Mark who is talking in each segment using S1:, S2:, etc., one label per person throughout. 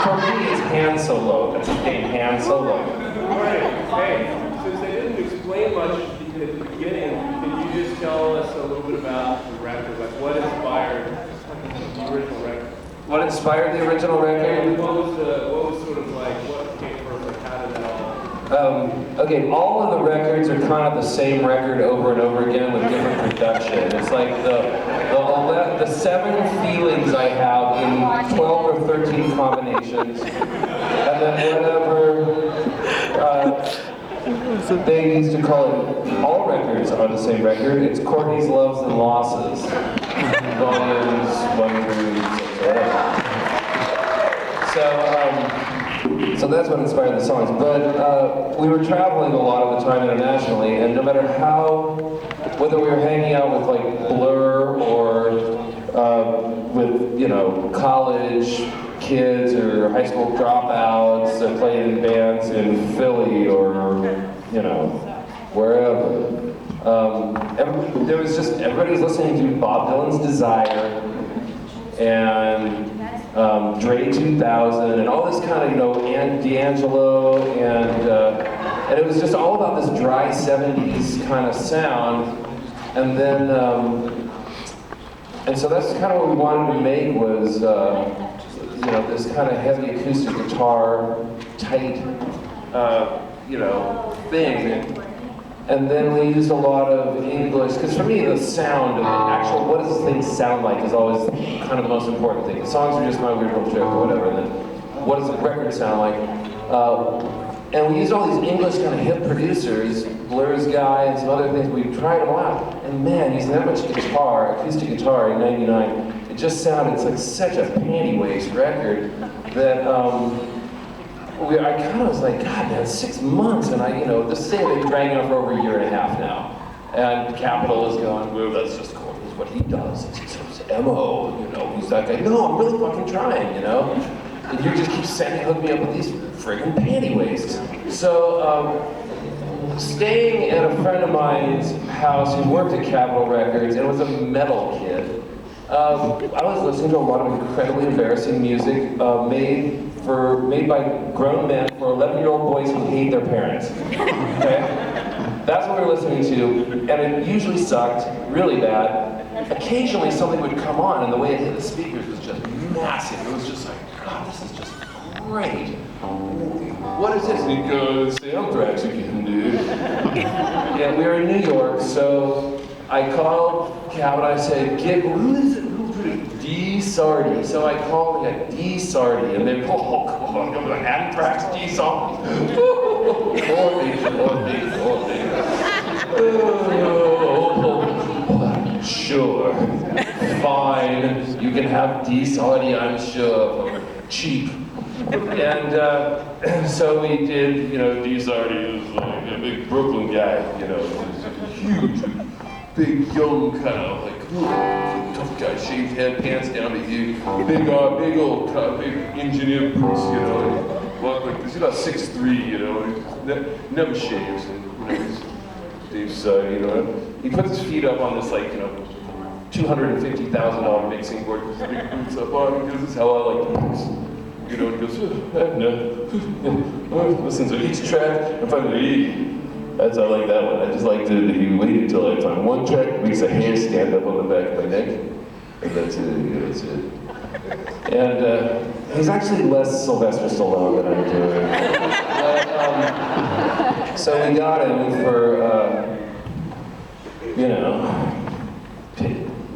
S1: for me, it's Han Solo. That's his name, Han Solo.
S2: Right. Hey, since they didn't explain much at the beginning, can you just tell us a little bit about the record? Like, what inspired the original record?
S1: What inspired the original record?
S2: What was sort of like, what came first? Like, how did that all?
S1: Okay, all of the records are kind of the same record over and over again with different production. It's like the 7 feelings I have in 12 or 13 combinations, and then whatever they used to call it. All records are the same record. It's Courtney's Loves and Losses, volumes 1 through 6, whatever. So that's what inspired the songs. But we were traveling a lot of the time internationally, and no matter whether we were hanging out with like Blur or with, you know, college kids or high school dropouts that played in bands in Philly or, you know, wherever. Everybody was listening to Bob Dylan's Desire and Dre 2000 and all this kind of, you know, and D'Angelo and it was just all about this dry 70s kind of sound. And then, and so that's kind of what we wanted to make was, you know, this kind of heavy acoustic guitar, tight, you know, thing. And then we used a lot of English, because for me the sound of the actual, what does this thing sound like is always kind of the most important thing. The songs are just my weird little trick or whatever, and then what does the record sound like? And we used all these English kind of hip producers, Blur's guy and some other things, we tried them out. And man, using that much guitar, acoustic guitar in '99, it just sounded, it's like such a panty waist record that I kind of was like, God, man, 6 months, and I, you know, this thing they've been dragging on for over a year and a half now. And Capitol is going, well, that's just cool. It's what he does. It's his MO, you know, he's that guy. No, I'm really fucking trying, you know? And you just keep hooking me up with these friggin' panty waists. So, staying at a friend of mine's house who worked at Capitol Records and was a metal kid, I was listening to a lot of incredibly embarrassing music made by grown men for 11-year-old boys who hate their parents. Okay? That's what we were listening to, and it usually sucked really bad. Occasionally something would come on, and the way it hit the speakers was just massive. It was just like, God, this is just great. What is this? And he goes, Anthrax again, dude. Yeah, we were in New York, so I called Cab and I said, who is it? D. Sardi. So I called D. Sardi, and they go to Anthrax D. Sardi. Sure. Fine. You can have D. Sardi, I'm sure. Cheap. And so we did, you know, D. Sardi was like a big Brooklyn guy, you know, huge, big, young, kind of like, tough guy, shaved head, pants down to you, big old, big engineer boots, you know, walked like this. He's about 6'3", you know, never shaves, and you know, Dave's, you know, he puts his feet up on this, like, you know, $250,000 mixing board, with his big boots up on, because this is how I like to mix. You know, and he goes, listens to each track, and finally, I like that one. I just like that he waited till I find one track, makes a hair stand up on the back of my neck, and that's it, yeah, that's it. And he's actually less Sylvester Stallone than I do. So we got him for, you know,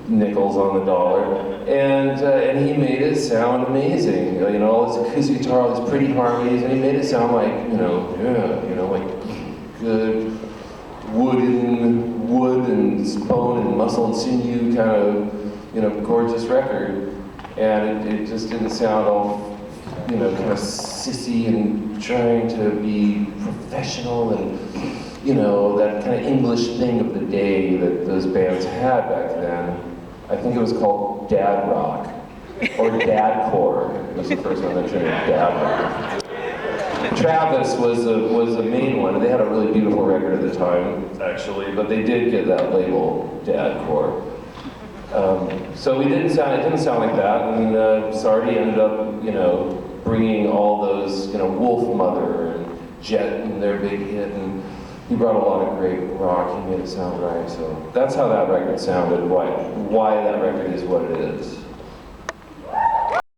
S1: nickels on the dollar, and he made it sound amazing. You know, all this acoustic guitar, all these pretty harmonies, and he made it sound like, you know, yeah, you know, like good wood and bone and muscle and sinew kind of, you know, gorgeous record. And it just didn't sound all, you know, kind of sissy and trying to be professional and, you know, that kind of English thing of the day that those bands had back then. I think it was called dad rock, or dadcore. It was the first one that turned dad rock. Travis was the main one. They had a really beautiful record at the time, actually, but they did get that label, dadcore. So it didn't sound like that, and Sardi ended up, you know, bringing all those, Wolf Mother and Jet and their big hit, and he brought a lot of great rock. He made it sound right. So that's how that record sounded. Why that record is what it is.